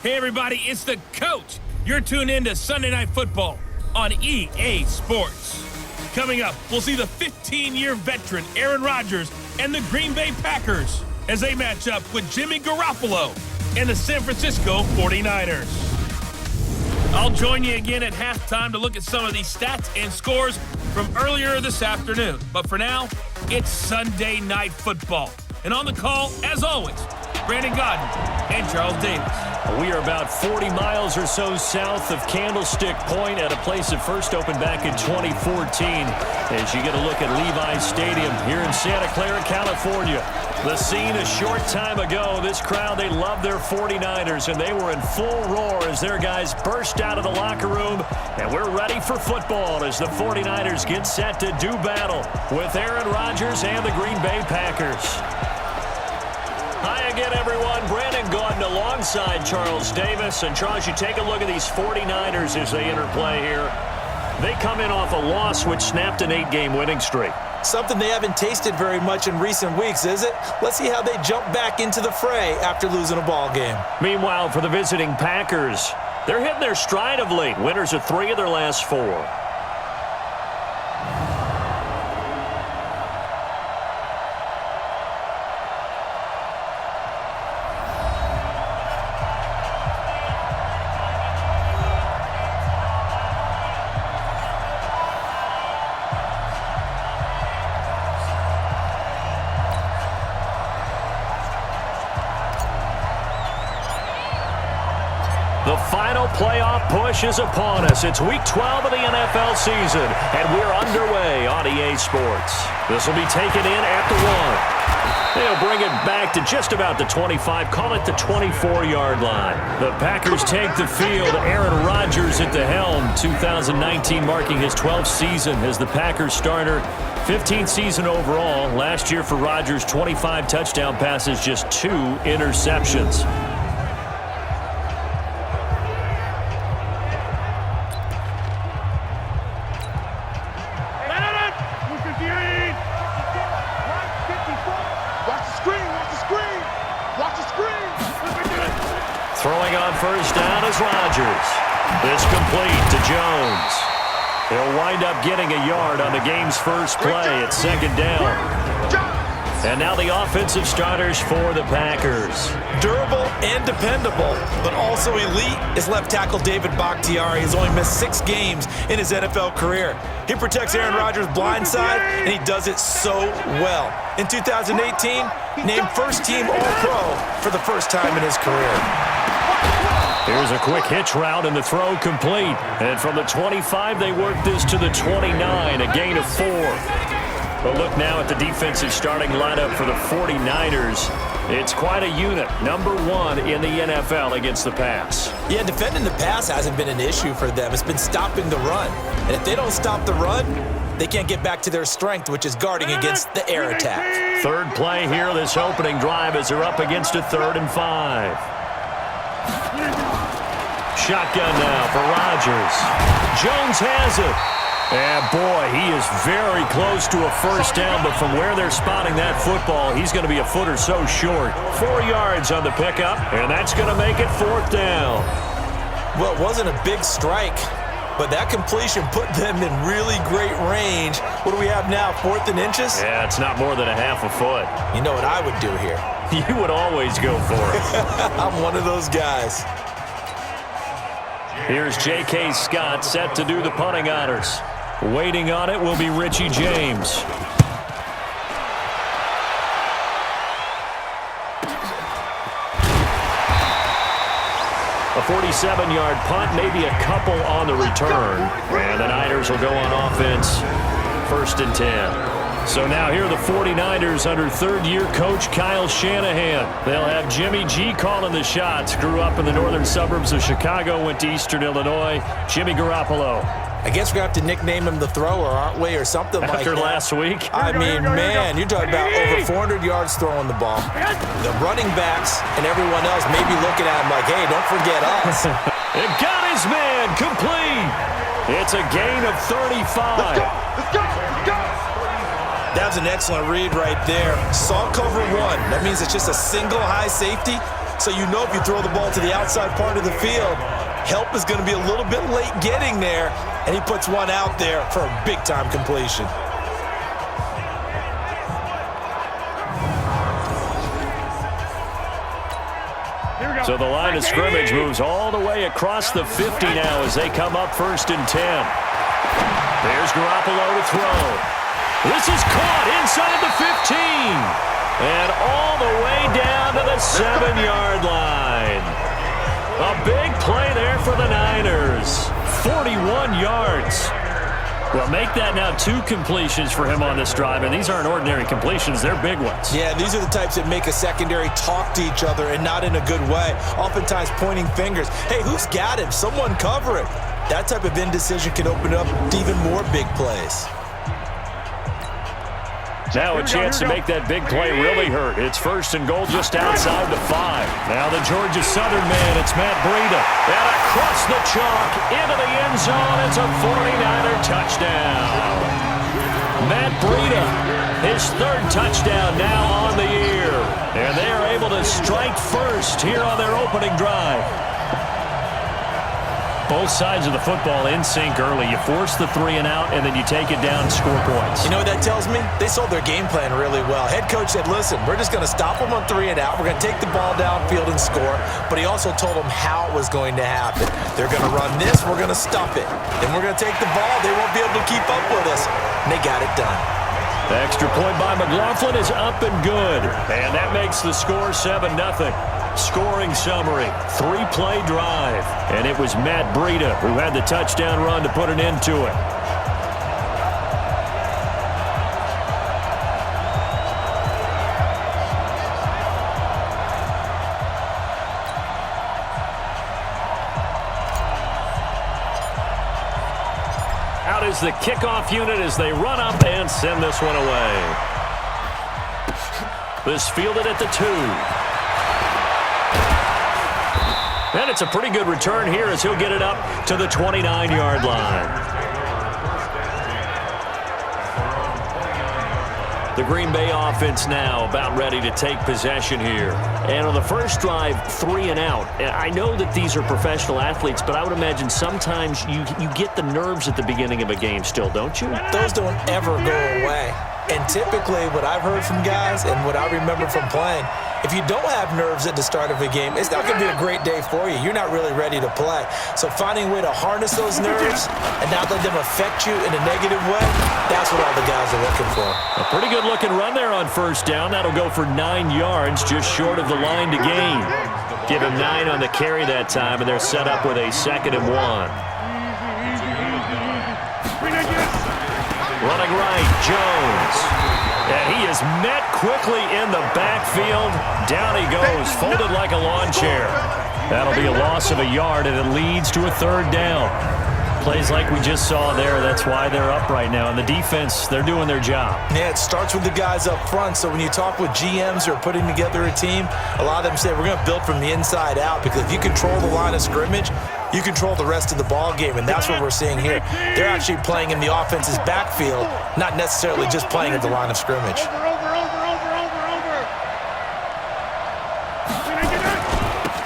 Hey everybody, it's the coach. You're tuned in to Sunday Night Football on EA Sports. Coming up, we'll see the 15-year veteran Aaron Rodgers and the Green Bay Packers as they match up with Jimmy Garoppolo and the San Francisco 49ers. I'll join you again at halftime to look at some of these stats and scores from earlier this afternoon. But for now, it's Sunday Night Football. And on the call, as always, Brandon Godden and Charles Davis. We are about 40 miles or so south of Candlestick Point at a place that first opened back in 2014 as you get a look at Levi's Stadium here in Santa Clara, California. The scene a short time ago, this crowd, they love their 49ers, and they were in full roar as their guys burst out of the locker room, and we're ready for football as the 49ers get set to do battle with Aaron Rodgers and the Green Bay Packers. Hi again, everyone. Brandon Gaudin alongside Charles Davis. And, Charles, you take a look at these 49ers as they interplay here. They come in off a loss which snapped an 8-game winning streak. Something they haven't tasted very much in recent weeks, is it? Let's see how they jump back into the fray after losing a ball game. Meanwhile, for the visiting Packers, they're hitting their stride of late. Winners of 3 of their last 4. The final playoff push is upon us. It's Week 12 of the NFL season, and we're underway on EA Sports. This will be taken in at the 1. They'll bring it back to just about the 25, call it the 24-yard line. The Packers take the field. Aaron Rodgers at the helm, 2019 marking his 12th season as the Packers starter. 15th season overall. Last year for Rodgers, 25 touchdown passes, just 2 interceptions. Throwing on first down is Rodgers. This complete to Jones. He'll wind up getting a yard on the game's first play at 2nd down. And now the offensive starters for the Packers. Durable and dependable, but also elite is left tackle David Bakhtiari. He's only missed 6 games in his NFL career. He protects Aaron Rodgers' blind side, and he does it so well. In 2018, named first-team All-Pro for the first time in his career. Here's a quick hitch route, and the throw complete. And from the 25, they work this to the 29, a gain of 4. But look now at the defensive starting lineup for the 49ers. It's quite a unit, number 1 in the NFL against the pass. Yeah, defending the pass hasn't been an issue for them. It's been stopping the run. And if they don't stop the run, they can't get back to their strength, which is guarding against the air attack. Third play here, this opening drive, as they're up against a 3rd and 5. Shotgun now for Rodgers. Jones has it. And boy, he is very close to a first down, but from where they're spotting that football, he's going to be a foot or so short. 4 yards on the pickup, and that's going to make it 4th down. Well, it wasn't a big strike, but that completion put them in really great range. What do we have now, 4th and inches? Yeah, it's not more than a half a foot. You know what I would do here? You would always go for it. I'm one of those guys. Here's J.K. Scott set to do the punting honors. Waiting on it will be Richie James. A 47-yard punt, maybe a couple on the return. And the Niners will go on offense, 1st and 10. So now here are the 49ers under 3rd-year coach Kyle Shanahan. They'll have Jimmy G calling the shots. Grew up in the northern suburbs of Chicago, went to Eastern Illinois. Jimmy Garoppolo. I guess we're going to have to nickname him the thrower, aren't we, or something like that. After last week? I mean, man, you're talking about over 400 yards throwing the ball. The running backs and everyone else may be looking at him like, hey, don't forget us. It got his man complete. It's a gain of 35. Let's go. That was an excellent read right there. Saw cover one. That means it's just a single high safety. So you know if you throw the ball to the outside part of the field, help is going to be a little bit late getting there. And he puts one out there for a big-time completion. So the line of scrimmage moves all the way across the 50 now as they come up 1st and 10. There's Garoppolo to throw. This is caught inside the 15. And all the way down to the 7-yard line. A big play there for the Niners. 41 yards. Well, make that now 2 completions for him on this drive, and these aren't ordinary completions. They're big ones. Yeah, these are the types that make a secondary talk to each other and not in a good way, oftentimes pointing fingers. Hey, who's got him? Someone cover it. That type of indecision can open up to even more big plays. Now a chance to make that big play really hurt. It's 1st and goal just outside the 5. Now the Georgia Southern man, it's Matt Breida. And across the chalk, into the end zone. It's a 49er touchdown. Matt Breida, his 3rd touchdown now on the year. And they are able to strike first here on their opening drive. Both sides of the football in sync early. You force the 3 and out, and then you take it down and score points. You know what that tells me? They sold their game plan really well. Head coach said, listen, we're just going to stop them on 3 and out. We're going to take the ball downfield and score. But he also told them how it was going to happen. They're going to run this. We're going to stop it. Then we're going to take the ball. They won't be able to keep up with us. And they got it done. The extra point by McLaughlin is up and good. And that makes the score 7-0. Scoring summary, 3-play drive. And it was Matt Breida who had the touchdown run to put an end to it. Out is the kickoff unit as they run up and send this one away. This fielded at the 2. And it's a pretty good return here as he'll get it up to the 29-yard line. The Green Bay offense now about ready to take possession here. And on the first drive, 3 and out. I know that these are professional athletes, but I would imagine sometimes you get the nerves at the beginning of a game still, don't you? Those don't ever go away. And typically what I've heard from guys and what I remember from playing, if you don't have nerves at the start of a game, it's not going to be a great day for you. You're not really ready to play. So finding a way to harness those nerves and not let them affect you in a negative way, that's what all the guys are looking for. A pretty good looking run there on 1st down. That'll go for 9 yards, just short of the line to gain. Give him 9 on the carry that time, and they're set up with a 2nd and 1. Running right, Jones. And he is met quickly in the backfield. Down he goes, folded like a lawn chair. That'll be a loss of a yard, and it leads to a 3rd down. Plays like we just saw there, that's why they're up right now. And the defense, they're doing their job. Yeah, it starts with the guys up front. So when you talk with GMs who are putting together a team, a lot of them say we're going to build from the inside out, because if you control the line of scrimmage, you control the rest of the ball game, and that's what we're seeing here. They're actually playing in the offense's backfield, not necessarily just playing at the line of scrimmage.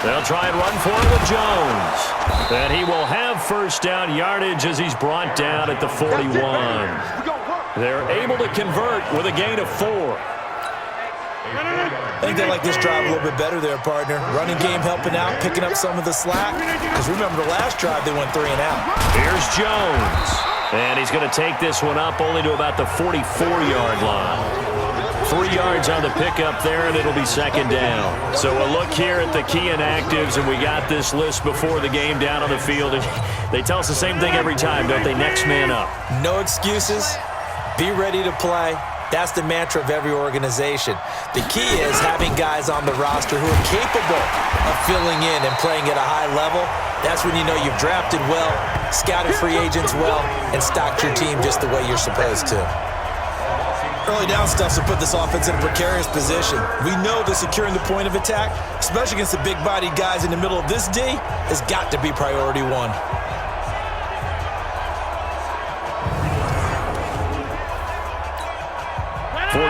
They'll try and run for it with Jones. And he will have 1st down yardage as he's brought down at the 41. They're able to convert with a gain of 4. I think they like this drive a little bit better there, partner. Running game helping out, picking up some of the slack. Because remember, the last drive they went 3 and out. Here's Jones. And he's going to take this one up only to about the 44-yard line. 3 yards on the pickup there, and it'll be 2nd down. So a look here at the key inactives, and we got this list before the game down on the field. And they tell us the same thing every time, don't they? Next man up. No excuses. Be ready to play. That's the mantra of every organization. The key is having guys on the roster who are capable of filling in and playing at a high level. That's when you know you've drafted well, scouted free agents well, and stocked your team just the way you're supposed to. Early down stuff to put this offense in a precarious position. We know that securing the point of attack, especially against the big-bodied guys in the middle of this D, has got to be priority 1.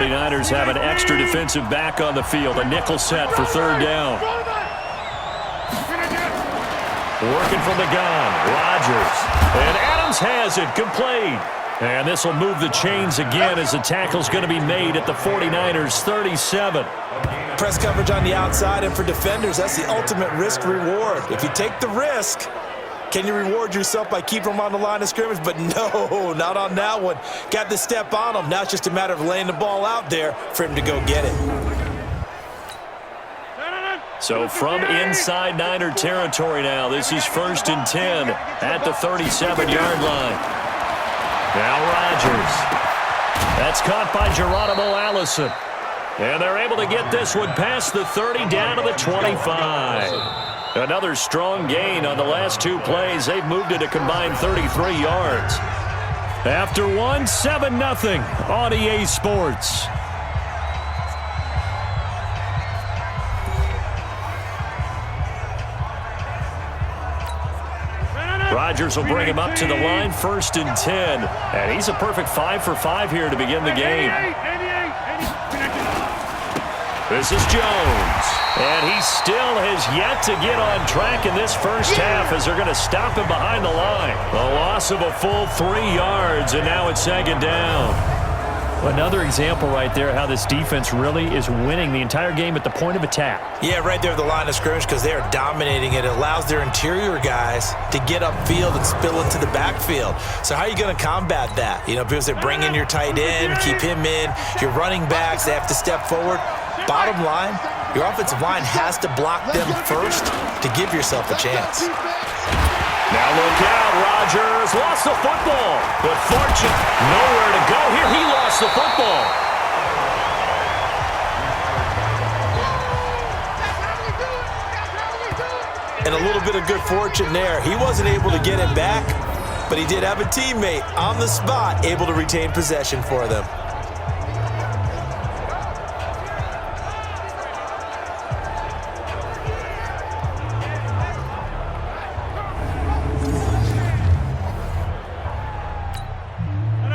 49ers have an extra defensive back on the field. A nickel set for third down. Working from the gun, Rodgers. And Adams has it, complete. And this will move the chains again as the tackle's going to be made at the 49ers 37. Press coverage on the outside, and for defenders, that's the ultimate risk-reward. If you take the risk, can you reward yourself by keeping them on the line of scrimmage? But no, not on that one. Got the step on him. Now it's just a matter of laying the ball out there for him to go get it. So from inside Niner territory now, this is 1st and 10 at the 37-yard line. Now Rodgers. That's caught by Geronimo Allison. And they're able to get this one past the 30 down to the 25. Another strong gain on the last 2 plays. They've moved it a combined 33 yards. After one, 7-0 on EA Sports. Rodgers will bring him up to the line, 1st and 10. And he's a perfect 5 for 5 here to begin the game. This is Jones. And he still has yet to get on track in this first half as they're going to stop him behind the line. A loss of a full 3 yards, and now it's 2nd down. Another example right there how this defense really is winning the entire game at the point of attack. Yeah, right there at the line of scrimmage because they are dominating it. It allows their interior guys to get upfield and spill into the backfield. So how are you going to combat that? You know, because they bring in your tight end, keep him in. Your running backs, they have to step forward. Bottom line, your offensive line has to block them first to give yourself a chance. Now look out, Rodgers lost the football. But fortune, nowhere to go here. He lost the football. And a little bit of good fortune there. He wasn't able to get it back, but he did have a teammate on the spot able to retain possession for them.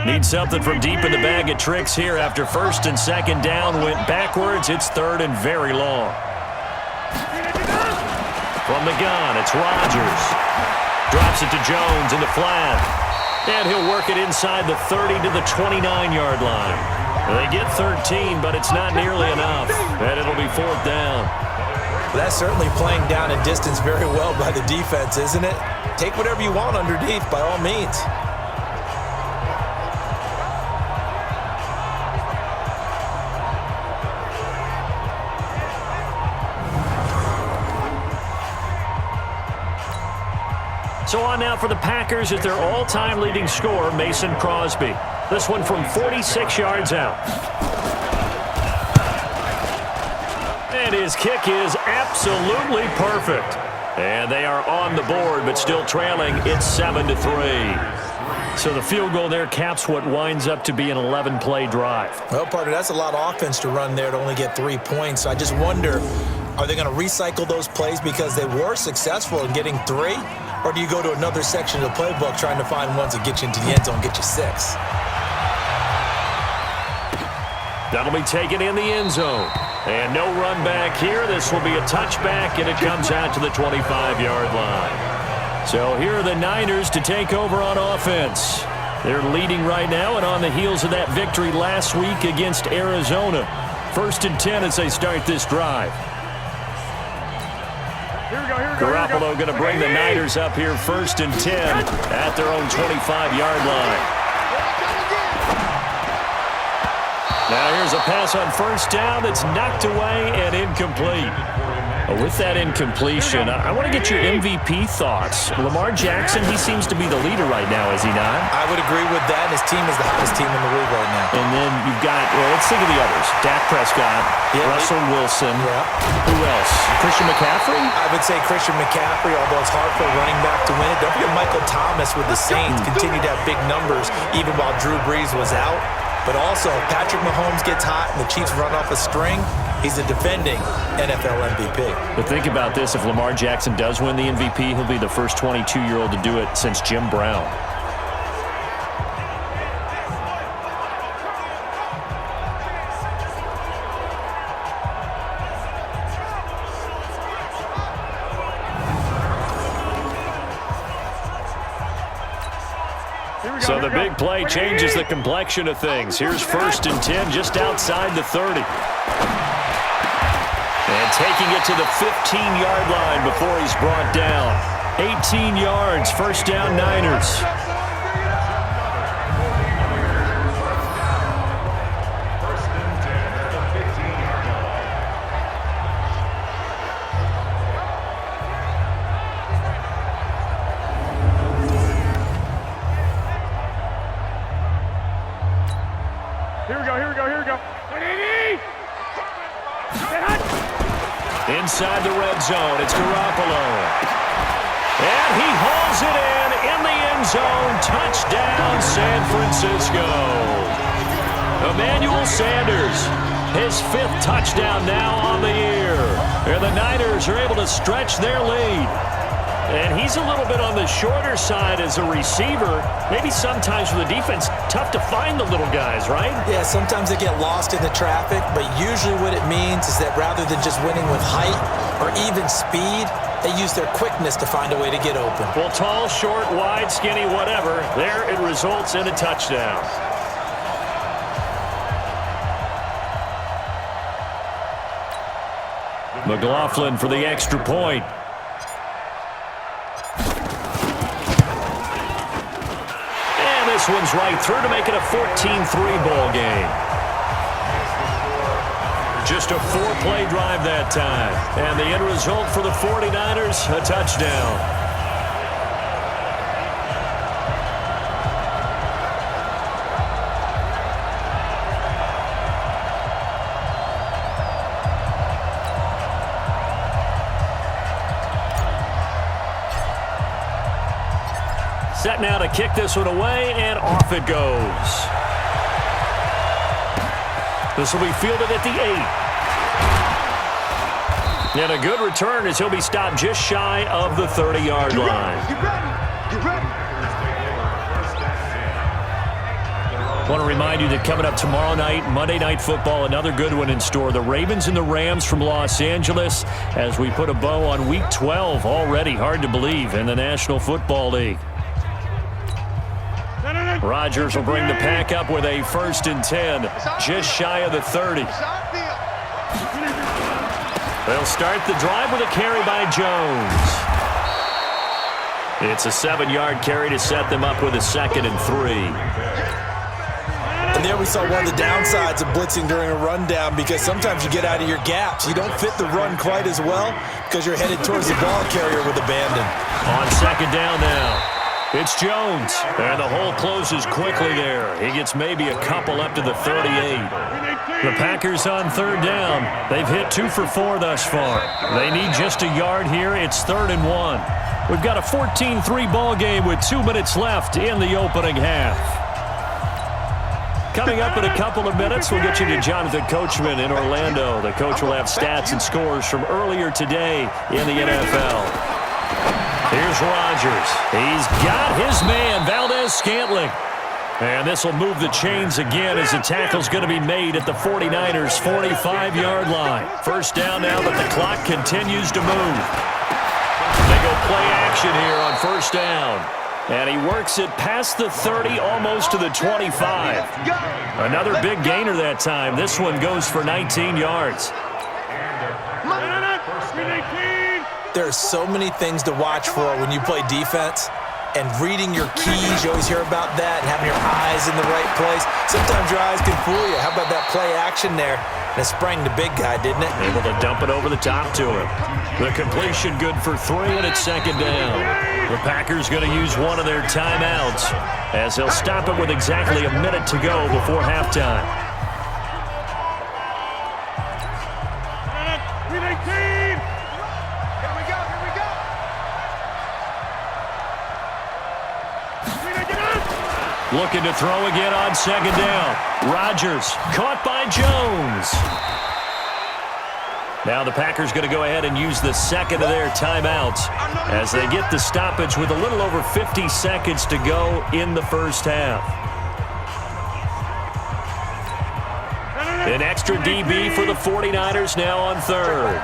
Need something from deep in the bag of tricks here after 1st and 2nd down. Went backwards. It's 3rd and very long. From the gun, it's Rodgers. Drops it to Jones in the flat. And he'll work it inside the 30 to the 29-yard line. They get 13, but it's not nearly enough. And it'll be 4th down. Well, that's certainly playing down in distance very well by the defense, isn't it? Take whatever you want underneath, by all means. So on now for the Packers at their all-time leading scorer, Mason Crosby. This one from 46 yards out. And his kick is absolutely perfect. And they are on the board, but still trailing. It's 7-3. So the field goal there caps what winds up to be an 11-play drive. Well, partner, that's a lot of offense to run there to only get 3 points. So I just wonder, are they going to recycle those plays because they were successful in getting 3? Or do you go to another section of the playbook trying to find ones that get you into the end zone, get you 6? That'll be taken in the end zone. And no run back here. This will be a touchback, and it comes out to the 25-yard line. So here are the Niners to take over on offense. They're leading right now and on the heels of that victory last week against Arizona. 1st and 10 as they start this drive. Garoppolo going to bring the Niners up here 1st and 10 at their own 25-yard line. Now here's a pass on 1st down that's knocked away and incomplete. With that incompletion, I want to get your MVP thoughts. Lamar Jackson, he seems to be the leader right now, is he not? I would agree with that. His team is the hottest team in the league right now. And then you've got, well, let's think of the others. Dak Prescott, Russell Wilson. Yeah. Who else? Christian McCaffrey? I would say Christian McCaffrey, although it's hard for a running back to win it. Don't forget Michael Thomas with the Saints continued to have big numbers even while Drew Brees was out. But also, if Patrick Mahomes gets hot and the Chiefs run off a string, he's a defending NFL MVP. But think about this. If Lamar Jackson does win the MVP, he'll be the first 22-year-old to do it since Jim Brown. So the big play changes the complexion of things. Here's 1st and 10 just outside the 30. And taking it to the 15-yard line before he's brought down. 18 yards, 1st down Niners. Inside the red zone, it's Garoppolo. And he hauls it in the end zone. Touchdown, San Francisco. Emmanuel Sanders, his 5th touchdown now on the year. And the Niners are able to stretch their lead. And he's a little bit on the shorter side as a receiver. Maybe sometimes for the defense, tough to find the little guys, right? Yeah, sometimes they get lost in the traffic, but usually what it means is that rather than just winning with height or even speed, they use their quickness to find a way to get open. Well, tall, short, wide, skinny, whatever, there it results in a touchdown. McLaughlin for the extra point. This one's right through to make it a 14-3 ball game. Just a 4-play drive that time. And the end result for the 49ers, a touchdown. Set now to kick this one away, and off it goes. This will be fielded at the 8. And a good return as he'll be stopped just shy of the 30-yard line. I want to remind you that coming up tomorrow night, Monday Night Football, another good one in store. The Ravens and the Rams from Los Angeles as we put a bow on Week 12 already. Hard to believe in the National Football League. Rodgers will bring the pack up with a 1st and 10, just shy of the 30. They'll start the drive with a carry by Jones. It's a 7-yard carry to set them up with a 2nd and 3. And there we saw one of the downsides of blitzing during a rundown, because sometimes you get out of your gaps. You don't fit the run quite as well because you're headed towards the ball carrier with abandon. On 2nd down now. It's Jones, and the hole closes quickly there. He gets maybe a couple up to the 38. The Packers on 3rd down. They've hit 2 for 4 thus far. They need just a yard here. It's 3rd and 1. We've got a 14-3 ball game with 2 minutes left in the opening half. Coming up in a couple of minutes, we'll get you to Jonathan Coachman in Orlando. The coach will have stats and scores from earlier today in the NFL. Here's Rodgers. He's got his man, Valdez-Scantling. And this will move the chains again as the tackle's going to be made at the 49ers' 45-yard line. 1st down now, but the clock continues to move. They go play action here on 1st down. And he works it past the 30, almost to the 25. Another big gainer that time. This one goes for 19 yards. There are so many things to watch for when you play defense, and reading your keys, you always hear about that, and having your eyes in the right place. Sometimes your eyes can fool you. How about that play action there? And it sprang the big guy, didn't it? Able to dump it over the top to him. The completion good for 3, and it's 2nd down. The Packers going to use one of their timeouts as they'll stop it with exactly a minute to go before halftime. Looking to throw again on 2nd down. Rodgers caught by Jones. Now the Packers going to go ahead and use the 2nd of their timeouts as they get the stoppage with a little over 50 seconds to go in the 1st half. An extra DB for the 49ers now on 3rd.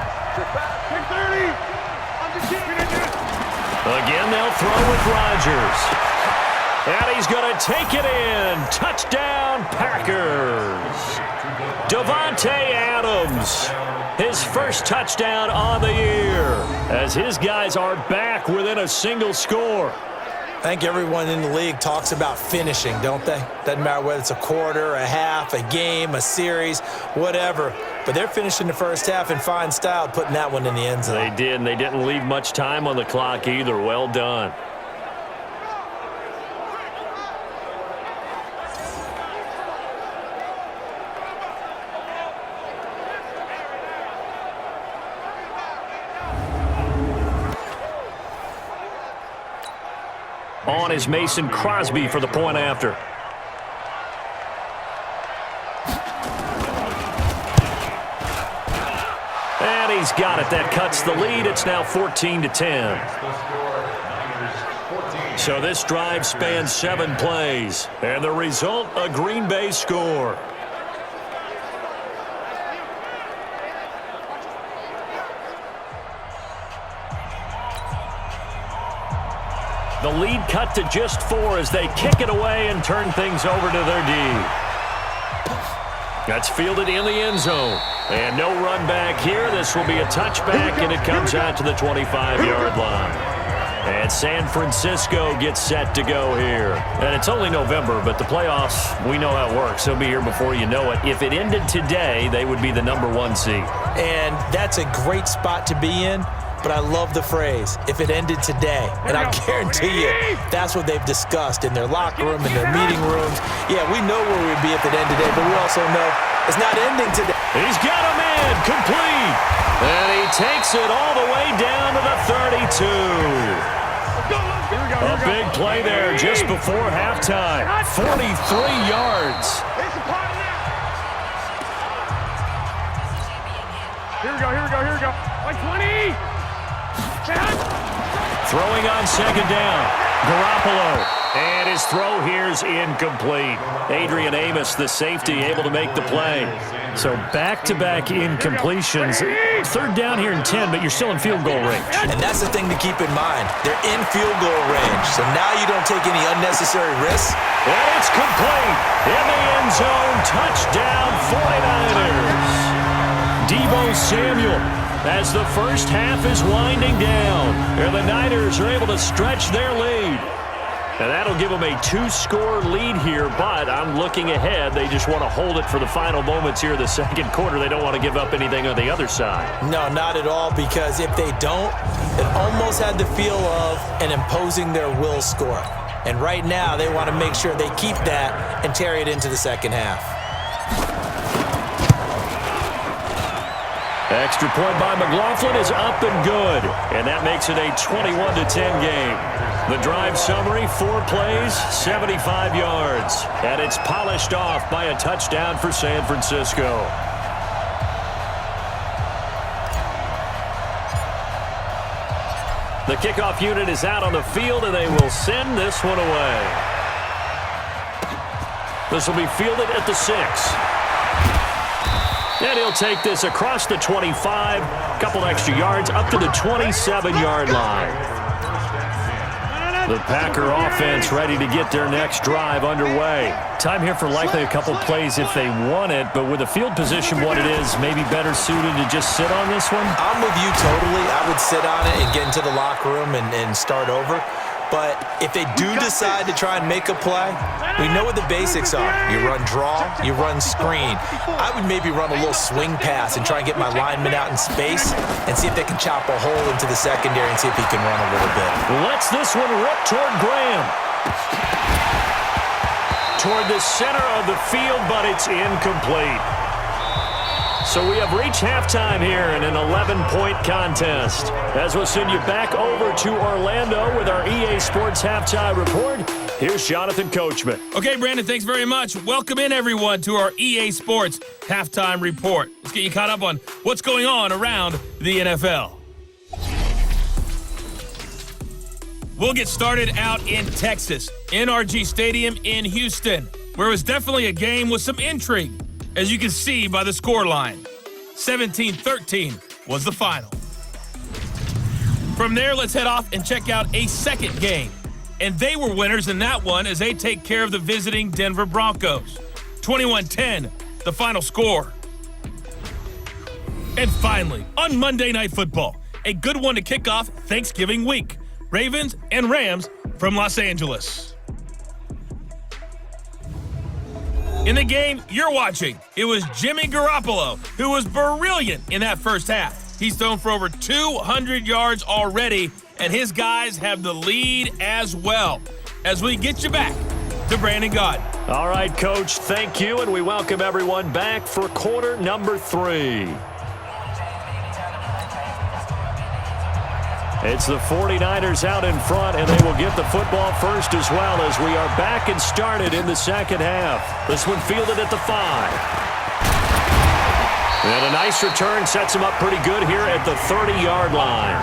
Again, they'll throw with Rodgers. And he's going to take it in. Touchdown, Packers. Davante Adams, his first touchdown on the year, as his guys are back within a single score. I think everyone in the league talks about finishing, don't they? Doesn't matter whether it's a quarter, a half, a game, a series, whatever. But they're finishing the first half in fine style, putting that one in the end zone. They did, and they didn't leave much time on the clock either. Well done. On is Mason Crosby for the point after. And he's got it. That cuts the lead. It's now 14-10. So this drive spans 7 plays. And the result, a Green Bay score. The lead cut to just 4 as they kick it away and turn things over to their D. That's fielded in the end zone. And no run back here. This will be a touchback, and it comes out to the 25-yard line. And San Francisco gets set to go here. And it's only November, but the playoffs, we know how it works. They'll be here before you know it. If it ended today, they would be the #1 seed. And that's a great spot to be in. But I love the phrase, if it ended today. And I guarantee you, that's what they've discussed in their locker room, in their meeting rooms. Yeah, we know where we'd be if it ended today, but we also know it's not ending today. He's got a man complete. And he takes it all the way down to the 32. A big play there just before halftime. 43 yards. Here we go. Like 20. Throwing on second down. Garoppolo. And his throw here's incomplete. Adrian Amos, the safety, able to make the play. So back-to-back incompletions. Third down here and 10, but you're still in field goal range. And that's the thing to keep in mind. They're in field goal range, so now you don't take any unnecessary risks. And it's complete. In the end zone. Touchdown 49ers. Deebo Samuel, as the first half is winding down, and the Niners are able to stretch their lead. And that'll give them a 2-score lead here, but I'm looking ahead. They just want to hold it for the final moments here of the second quarter. They don't want to give up anything on the other side. No, not at all, because if they don't, it almost had the feel of an imposing their will score. And right now, they want to make sure they keep that and carry it into the second half. Extra point by McLaughlin is up and good, and that makes it a 21-10 game. The drive summary, 4 plays, 75 yards, and it's polished off by a touchdown for San Francisco. The kickoff unit is out on the field, and they will send this one away. This will be fielded at the 6. And he'll take this across the 25, couple extra yards, up to the 27-yard line. The Packer offense ready to get their next drive underway. Time here for likely a couple plays if they want it, but with the field position what it is, maybe better suited to just sit on this one? I'm with you totally. I would sit on it and get into the locker room and start over. But if they do decide to try and make a play, we know what the basics are. You run draw, you run screen. I would maybe run a little swing pass and try and get my lineman out in space and see if they can chop a hole into the secondary and see if he can run a little bit. Lets this one rip toward Graham. Toward the center of the field, but it's incomplete. So we have reached halftime here in an 11-point contest. As we'll send you back over to Orlando with our EA Sports Halftime Report, here's Jonathan Coachman. Okay, Brandon, thanks very much. Welcome in, everyone, to our EA Sports Halftime Report. Let's get you caught up on what's going on around the NFL. We'll get started out in Texas, NRG Stadium in Houston, where it was definitely a game with some intrigue, as you can see by the scoreline. 17-13 was the final. From there, let's head off and check out a second game. And they were winners in that one as they take care of the visiting Denver Broncos. 21-10, the final score. And finally, on Monday Night Football, a good one to kick off Thanksgiving week. Ravens and Rams from Los Angeles. In the game you're watching, it was Jimmy Garoppolo who was brilliant in that first half. He's thrown for over 200 yards already, and his guys have the lead as well. As we get you back to Brandon Gaudin. All right, Coach, thank you, and we welcome everyone back for quarter number 3. It's the 49ers out in front, and they will get the football first as well as we are back and started in the second half. This one fielded at the 5. And a nice return sets him up pretty good here at the 30-yard line.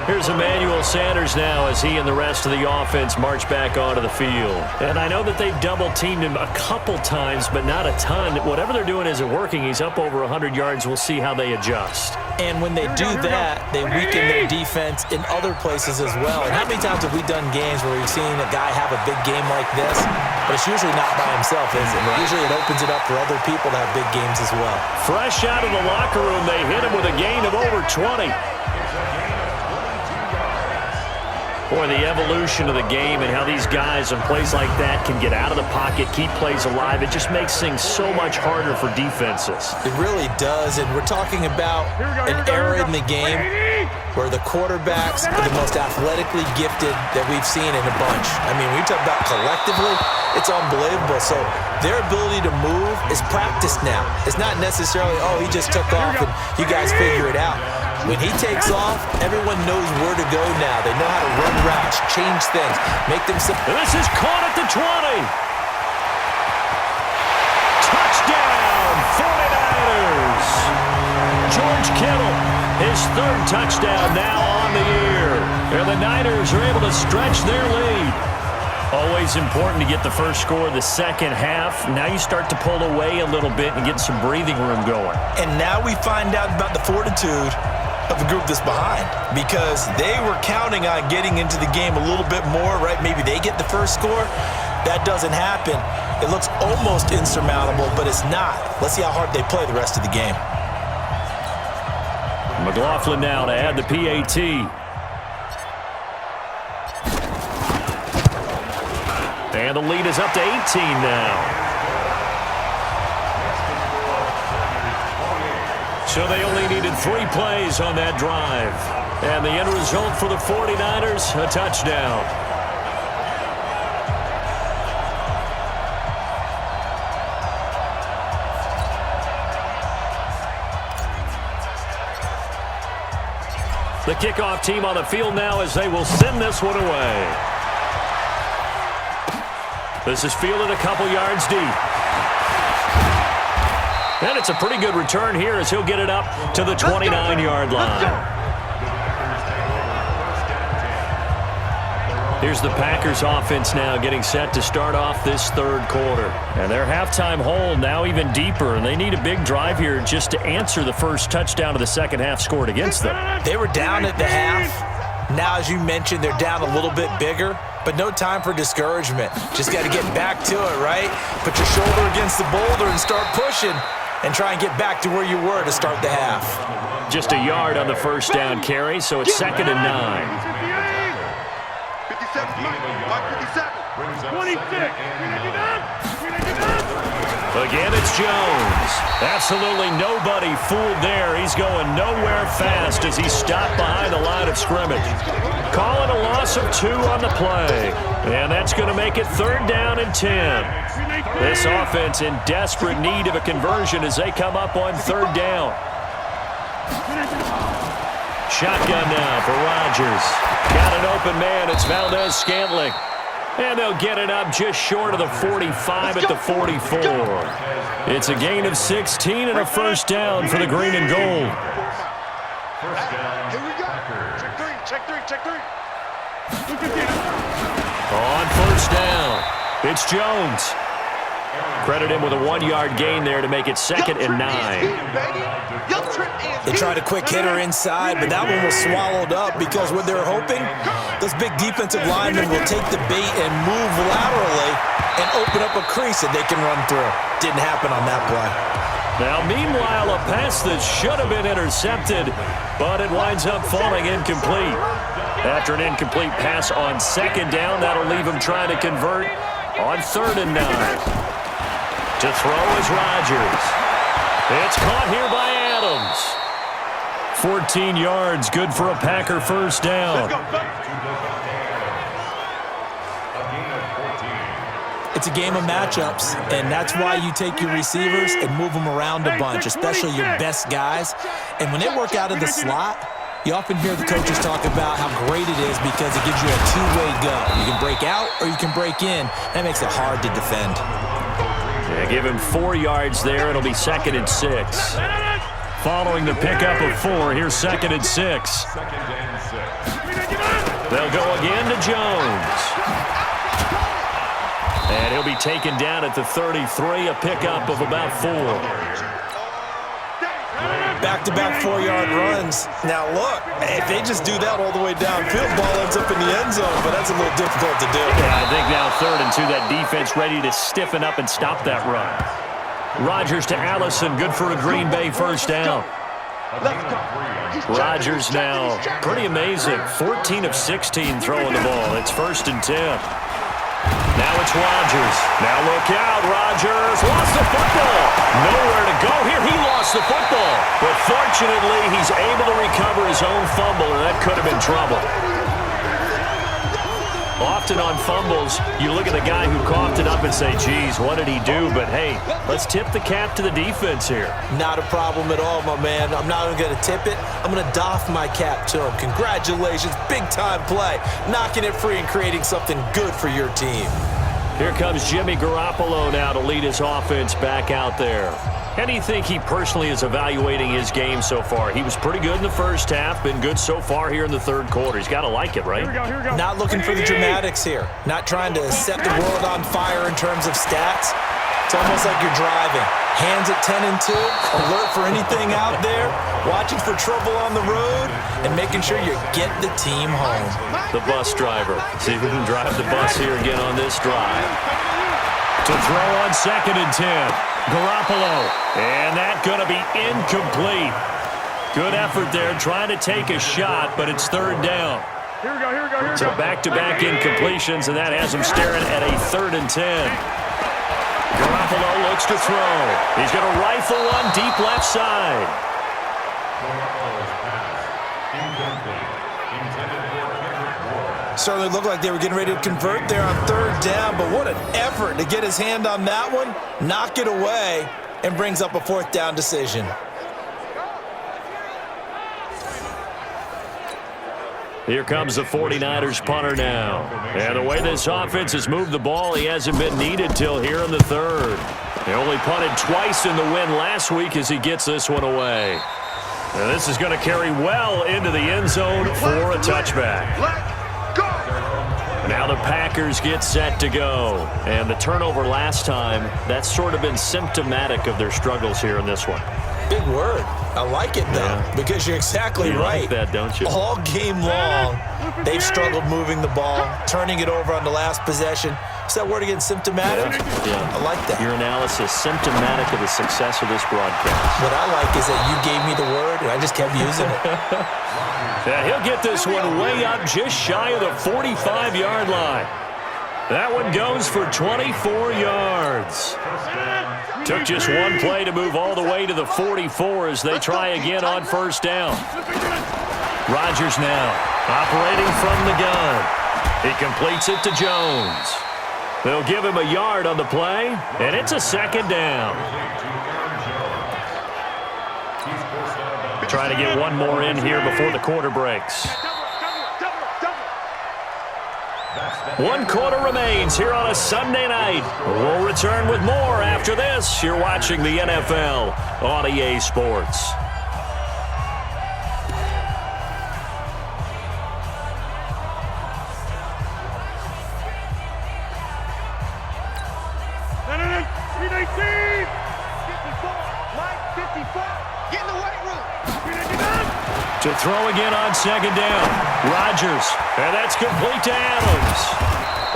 Here's Emmanuel Sanders now as he and the rest of the offense march back onto the field. And I know that they've double-teamed him a couple times, but not a ton. Whatever they're doing isn't working. He's up over 100 yards. We'll see how they adjust. And when they do that, they weaken their defense in other places as well. And how many times have we done games where we've seen a guy have a big game like this? But it's usually not by himself, is it? Usually it opens it up for other people to have big games as well. Fresh out of the locker room, they hit him with a gain of over 20. Boy, the evolution of the game and how these guys on plays like that can get out of the pocket, keep plays alive, it just makes things so much harder for defenses. It really does, and we're talking about an era in the game where the quarterbacks are the most athletically gifted that we've seen in a bunch. I mean, when you talk about collectively, it's unbelievable. So their ability to move is practiced now. It's not necessarily, oh, he just took off and you guys figure it out. When he takes off, everyone knows where to go now. They know how to run routes, change things, make them simple. This is caught at the 20. Touchdown, 49ers. George Kittle, his 3rd touchdown now on the year. And the Niners are able to stretch their lead. Always important to get the first score of the second half. Now you start to pull away a little bit and get some breathing room going. And now we find out about the fortitude of the group that's behind, because they were counting on getting into the game a little bit more, right? Maybe they get the first score. That doesn't happen. It looks almost insurmountable, but it's not. Let's see how hard they play the rest of the game. McLaughlin now to add the PAT. And the lead is up to 18 now. So they only needed 3 plays on that drive. And the end result for the 49ers, a touchdown. The kickoff team on the field now as they will send this one away. This is fielded a couple yards deep. And it's a pretty good return here as he'll get it up to the 29-yard line. Here's the Packers offense now getting set to start off this 3rd quarter. And their halftime hole now even deeper, and they need a big drive here just to answer the first touchdown of the second half scored against them. They were down at the half. Now, as you mentioned, they're down a little bit bigger, but no time for discouragement. Just got to get back to it, right? Put your shoulder against the boulder and start pushing and try and get back to where you were to start the half. Just a yard on the first down carry, so it's 2nd and 9. 26. Again, it's Jones. Absolutely nobody fooled there. He's going nowhere fast as he's stopped behind the line of scrimmage. Calling a loss of 2 on the play. And that's going to make it 3rd down and 10. This offense in desperate need of a conversion as they come up on 3rd down. Shotgun now for Rodgers. Got an open man. It's Valdez-Scantling. And they'll get it up just short of the 45 at the 44. It's a gain of 16 and a first down for the green and gold. Here we go. Check three. On first down, it's Jones. Credit him with a 1-yard gain there to make it 2nd and 9. They tried a quick hitter inside, but that one was swallowed up because what they're hoping, those big defensive linemen will take the bait and move laterally and open up a crease that they can run through. Didn't happen on that play. Now, meanwhile, a pass that should have been intercepted, but it winds up falling incomplete. After an incomplete pass on 2nd down, that'll leave him trying to convert on 3rd and 9. To throw is Rodgers. It's caught here by Adams. 14 yards, good for a Packer first down. It's a game of matchups, and that's why you take your receivers and move them around a bunch, especially your best guys. And when they work out of the slot, you often hear the coaches talk about how great it is because it gives you a two-way go. You can break out or you can break in. That makes it hard to defend. Yeah, give him 4 yards there. It'll be 2nd and 6. Following the pickup of 4, here's 2nd and 6. They'll go again to Jones. And he'll be taken down at the 33, a pickup of about 4. Back-to-back 4-yard runs. Now, look, if they just do that all the way downfield, ball ends up in the end zone, but that's a little difficult to do. Yeah, I think now 3rd and 2, that defense ready to stiffen up and stop that run. Rodgers to Allison, good for a Green Bay first down. Rodgers now, pretty amazing, 14 of 16 throwing the ball. It's 1st and 10. Now it's Rodgers. Now look out, Rodgers lost the football. Nowhere to go here. He lost the football. But fortunately, he's able to recover his own fumble, and that could have been trouble. Often on fumbles, you look at the guy who coughed it up and say, geez, what did he do? But, hey, let's tip the cap to the defense here. Not a problem at all, my man. I'm not even going to tip it. I'm going to doff my cap to him. Congratulations. Big-time play. Knocking it free and creating something good for your team. Here comes Jimmy Garoppolo now to lead his offense back out there. How do you think he personally is evaluating his game so far? He was pretty good in the first half, been good so far here in the 3rd quarter. He's got to like it, right? Here we go. Not looking for the dramatics here. Not trying to set the world on fire in terms of stats. It's almost like you're driving. Hands at 10 and 2, alert for anything out there, watching for trouble on the road, and making sure you get the team home. The bus driver. See if we can drive the bus here again on this drive. To throw on 2nd and 10. Garoppolo, and that going to be incomplete. Good effort there, trying to take a shot, but it's 3rd down. Here we go. So back-to-back incompletions, and that has him staring at a 3rd and 10. Garoppolo looks to throw. He's going to rifle one deep left side. Certainly looked like they were getting ready to convert there on 3rd down, but what an effort to get his hand on that one, knock it away, and brings up a 4th down decision. Here comes the 49ers punter now. And the way this offense has moved the ball, he hasn't been needed till here in the 3rd. He only punted twice in the win last week as he gets this one away. And this is going to carry well into the end zone for a touchback. Now the Packers get set to go. And the turnover last time, that's sort of been symptomatic of their struggles here in this one. Big word. I like it, though, because you're exactly right. Like that, don't you? All game long, they've struggled moving the ball, turning it over on the last possession. Is that word again, symptomatic? Yeah. I like that. Your analysis, symptomatic of the success of this broadcast. What I like is that you gave me the word, and I just kept using it. Yeah, he'll get this one way up just shy of the 45-yard line. That one goes for 24 yards. Took just one play to move all the way to the 44 as they try again on 1st down. Rodgers now operating from the gun. He completes it to Jones. They'll give him a yard on the play, and it's a 2nd down. Trying to get one more in here before the quarter breaks. 1 quarter remains here on a Sunday night. We'll return with more after this. You're watching the NFL on EA Sports. No. To throw again on second down. Rodgers. And that's complete to Adams.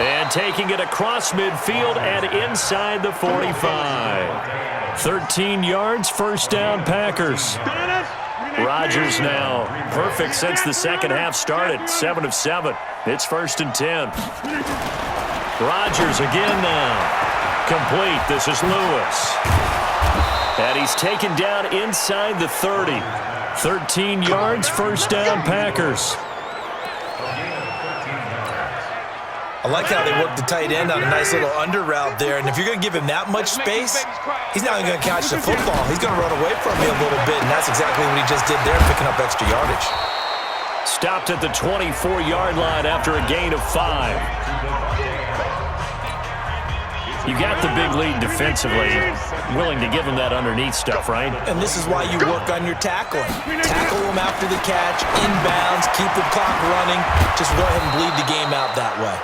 And taking it across midfield and inside the 45. 13 yards, first down, Packers. Rodgers now perfect since the second half started. 7 of 7. It's 1st and 10. Rodgers again now. Complete. This is Lewis. And he's taken down inside the 30. 13 yards, first down, Packers. I like how they work the tight end on a nice little under route there. And if you're going to give him that much space, he's not going to catch the football. He's going to run away from me a little bit, and that's exactly what he just did there, picking up extra yardage. Stopped at the 24-yard line after a gain of 5. You got the big lead defensively, willing to give him that underneath stuff, right? And this is why you work on your tackling. Tackle him after the catch, inbounds, keep the clock running. Just go ahead and bleed the game out that way.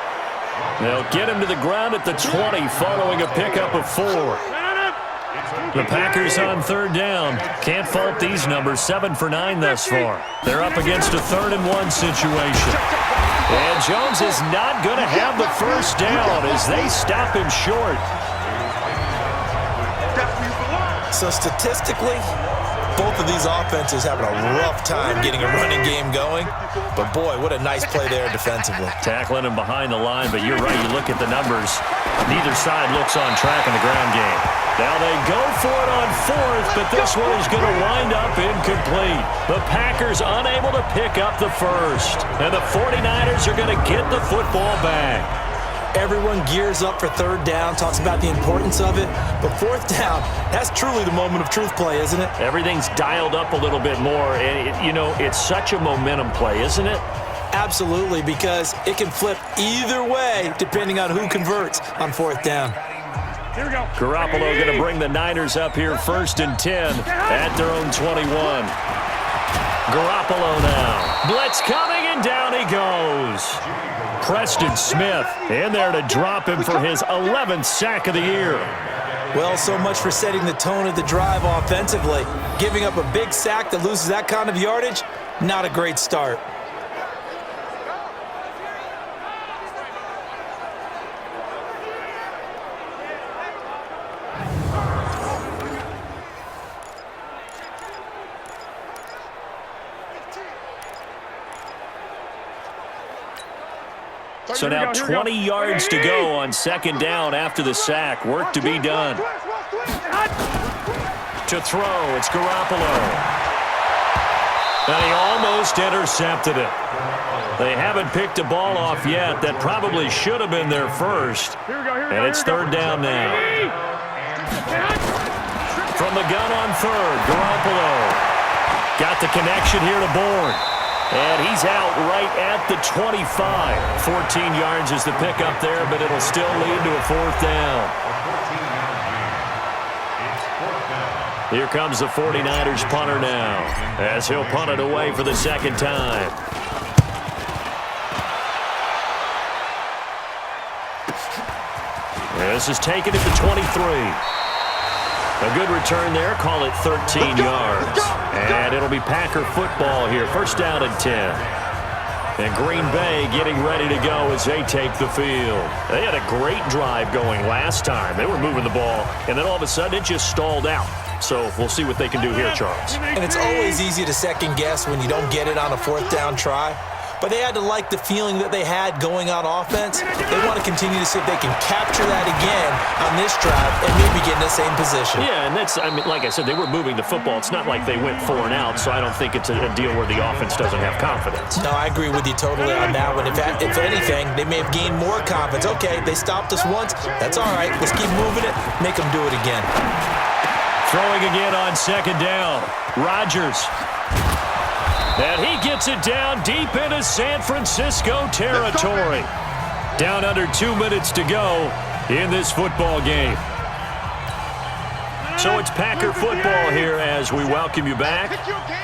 They'll get him to the ground at the 20 following a pickup of 4. The Packers on 3rd down. Can't fault these numbers. 7 for 9 thus far. They're up against a 3rd and 1 situation. And Jones is not going to have the first down as they stop him short. So statistically, both of these offenses having a rough time getting a running game going. But boy, what a nice play there defensively. Tackling him behind the line, but you're right. You look at the numbers. Neither side looks on track in the ground game. Now they go for it on 4th, but this one is going to wind up incomplete. The Packers unable to pick up the first. And the 49ers are going to get the football back. Everyone gears up for 3rd down, talks about the importance of it. But 4th down, that's truly the moment of truth play, isn't it? Everything's dialed up a little bit more. And, it's such a momentum play, isn't it? Absolutely, because it can flip either way depending on who converts on 4th down. Here we go. Garoppolo going to bring the Niners up here 1st and 10 at their own 21. Garoppolo now. Blitz coming, and down he goes. Preston Smith in there to drop him for his 11th sack of the year. Well, so much for setting the tone of the drive offensively. Giving up a big sack that loses that kind of yardage, not a great start. So now 20 yards to go on 2nd down after the sack. Work to be done. To throw, it's Garoppolo. And he almost intercepted it. They haven't picked a ball off yet. That probably should have been their first. And it's 3rd down now. From the gun on 3rd, Garoppolo. Got the connection here to Bourne. And he's out right at the 25. 14 yards is the pickup there, but it'll still lead to a 4th down. Here comes the 49ers punter now, as he'll punt it away for the 2nd time. This is taken at the 23. A good return there. Call it 13 yards. And it'll be Packer football here. 1st down and 10. And Green Bay getting ready to go as they take the field. They had a great drive going last time. They were moving the ball, and then all of a sudden it just stalled out. So we'll see what they can do here, Charles. And it's always easy to second guess when you don't get it on a 4th down try. But they had to like the feeling that they had going on offense. They want to continue to see if they can capture that again on this drive and maybe get in the same position. Yeah, and like I said, they were moving the football. It's not like they went 4 and out, so I don't think it's a deal where the offense doesn't have confidence. No, I agree with you totally on that one. If anything, they may have gained more confidence. Okay, they stopped us once. That's all right. Let's keep moving it. Make them do it again. Throwing again on 2nd down. Rodgers. And he gets it down deep into San Francisco territory. Down under 2 minutes to go in this football game. So it's Packer football here as we welcome you back.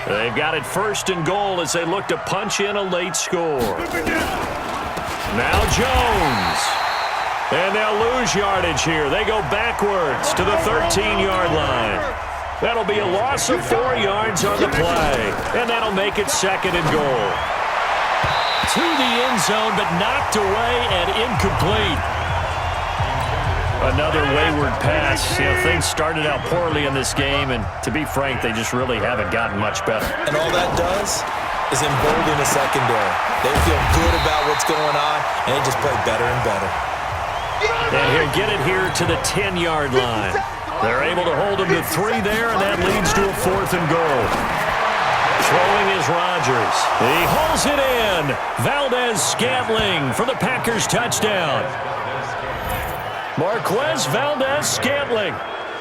They've got it 1st and goal as they look to punch in a late score. Now Jones. And they'll lose yardage here. They go backwards to the 13-yard line. That'll be a loss of 4 yards on the play. And that'll make it 2nd and goal. To the end zone, but knocked away and incomplete. Another wayward pass. You know, things started out poorly in this game, and to be frank, they just really haven't gotten much better. And all that does is embolden the secondary. They feel good about what's going on, and they just play better and better. And he'll get it here to the 10-yard line. They're able to hold him to 3 there, and that leads to a 4th and goal. Throwing is Rodgers. He hauls it in. Valdez-Scantling for the Packers touchdown. Marquez Valdez-Scantling,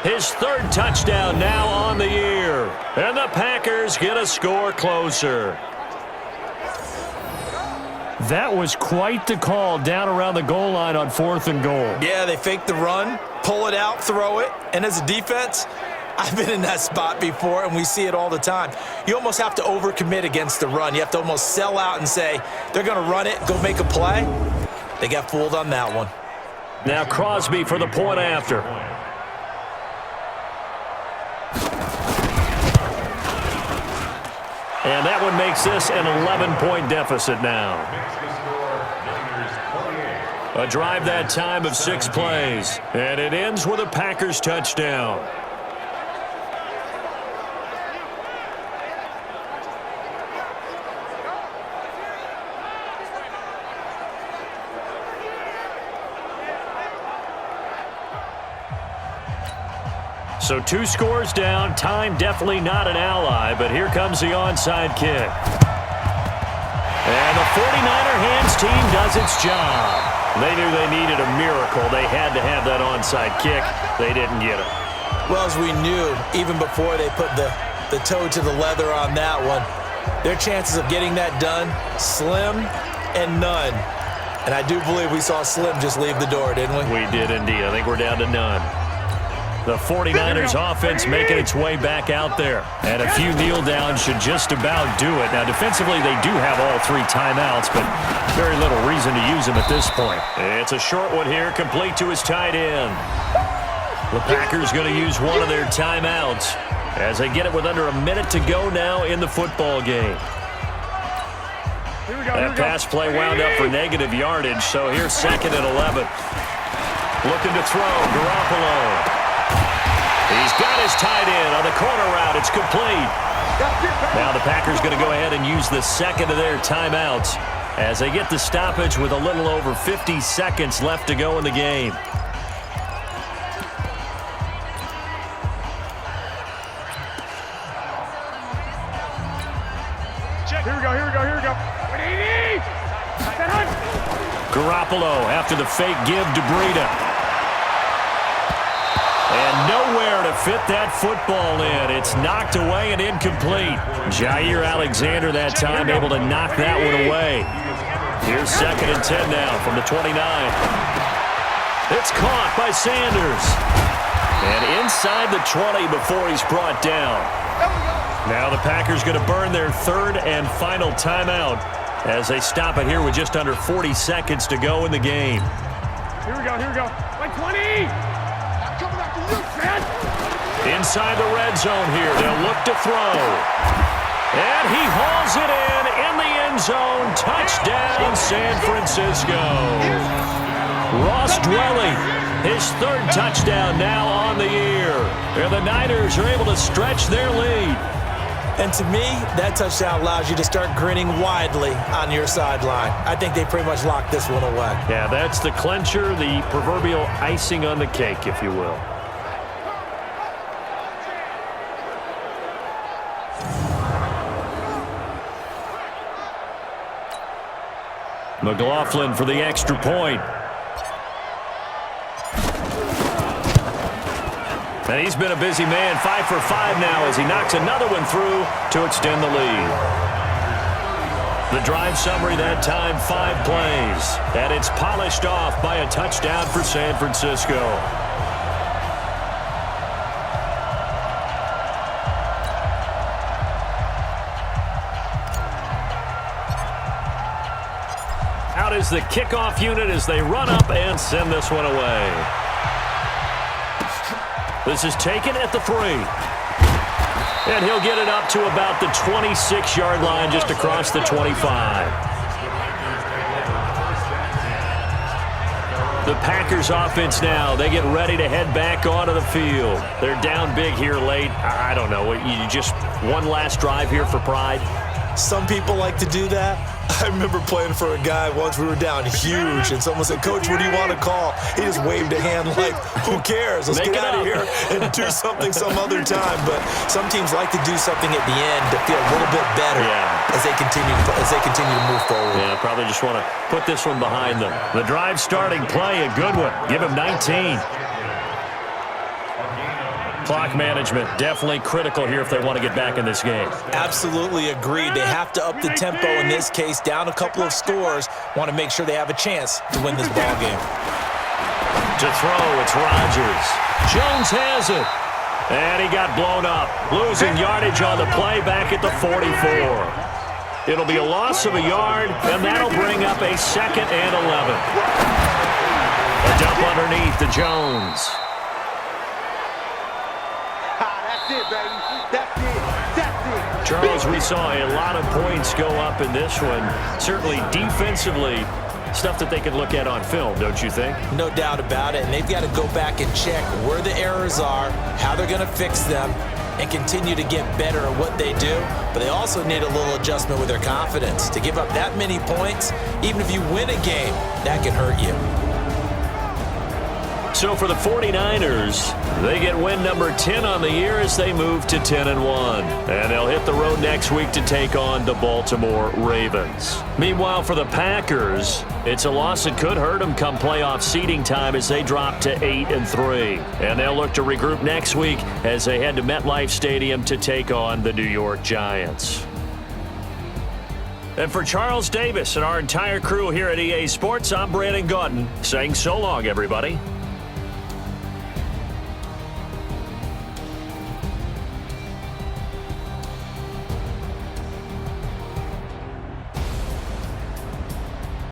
his 3rd touchdown now on the year. And the Packers get a score closer. That was quite the call down around the goal line on 4th and goal. Yeah, they fake the run, pull it out, throw it. And as a defense, I've been in that spot before, and we see it all the time. You almost have to overcommit against the run. You have to almost sell out and say, they're going to run it, go make a play. They got fooled on that one. Now Crosby for the point after. And that one makes this an 11-point deficit now. A drive that time of 6 plays. And it ends with a Packers touchdown. So 2 scores down. Time definitely not an ally, but here comes the onside kick. And the 49er hands team does its job. They knew they needed a miracle. They had to have that onside kick. They didn't get it. Well, as we knew, even before they put the toe to the leather on that one, their chances of getting that done, slim and none. And I do believe we saw Slim just leave the door, didn't we? We did indeed. I think we're down to none. The 49ers offense making its way back out there. And a few kneel downs should just about do it. Now, defensively, they do have all 3 timeouts, but very little reason to use them at this point. It's a short one here, complete to his tight end. The Packers going to use one of their timeouts as they get it with under a minute to go now in the football game. That pass play wound up for negative yardage, so here's 2nd and 11. Looking to throw, Garoppolo. He's got his tight end on the corner route. It's complete. Now the Packers going to go ahead and use the 2nd of their timeouts as they get the stoppage with a little over 50 seconds left to go in the game. Here we go. Garoppolo after the fake give to Breida. And nowhere to fit that football in. It's knocked away and incomplete. Jair Alexander that time able to knock that one away. Here's 2nd and 10 now from the 29. It's caught by Sanders. And inside the 20 before he's brought down. Now the Packers going to burn their 3rd and final timeout as they stop it here with just under 40 seconds to go in the game. Here we go. Like 20! Inside the red zone here, they'll look to throw. And he hauls it in the end zone. Touchdown, San Francisco. Ross Dwelly, his 3rd touchdown now on the year. And the Niners are able to stretch their lead. And to me, that touchdown allows you to start grinning widely on your sideline. I think they pretty much locked this one away. Yeah, that's the clincher, the proverbial icing on the cake, if you will. McLaughlin for the extra point. And he's been a busy man, 5 for 5 now as he knocks another one through to extend the lead. The drive summary that time, 5 plays. And it's polished off by a touchdown for San Francisco. Out is the kickoff unit as they run up and send this one away. This is taken at the 3. And he'll get it up to about the 26-yard line, just across the 25. The Packers offense now, they get ready to head back onto the field. They're down big here late. I don't know, you just one last drive here for pride? Some people like to do that. I remember playing for a guy once. We were down huge, and someone said, "Coach, what do you want to call?" He just waved a hand like, "Who cares? Let's get out of here and do something some other time." But some teams like to do something at the end to feel a little bit better as they continue to move forward. Yeah, probably just want to put this one behind them. The drive starting play, a good one. Give him 19. Clock management, definitely critical here if they want to get back in this game. Absolutely agreed. They have to up the tempo in this case, down a couple of scores. Want to make sure they have a chance to win this ball game. To throw, it's Rodgers. Jones has it. And he got blown up. Losing yardage on the play back at the 44. It'll be a loss of a yard, and that'll bring up a 2nd and 11. A dump underneath to Jones. Charles, we saw a lot of points go up in this one. Certainly defensively, stuff that they can look at on film, don't you think? No doubt about it. And they've got to go back and check where the errors are, how they're going to fix them, and continue to get better at what they do. But they also need a little adjustment with their confidence. To give up that many points, even if you win a game, that can hurt you. So for the 49ers, they get win number 10 on the year as they move to 10-1. And they'll hit the road next week to take on the Baltimore Ravens. Meanwhile, for the Packers, it's a loss that could hurt them come playoff seeding time as they drop to 8-3. And they'll look to regroup next week as they head to MetLife Stadium to take on the New York Giants. And for Charles Davis and our entire crew here at EA Sports, I'm Brandon Gaudin saying so long, everybody.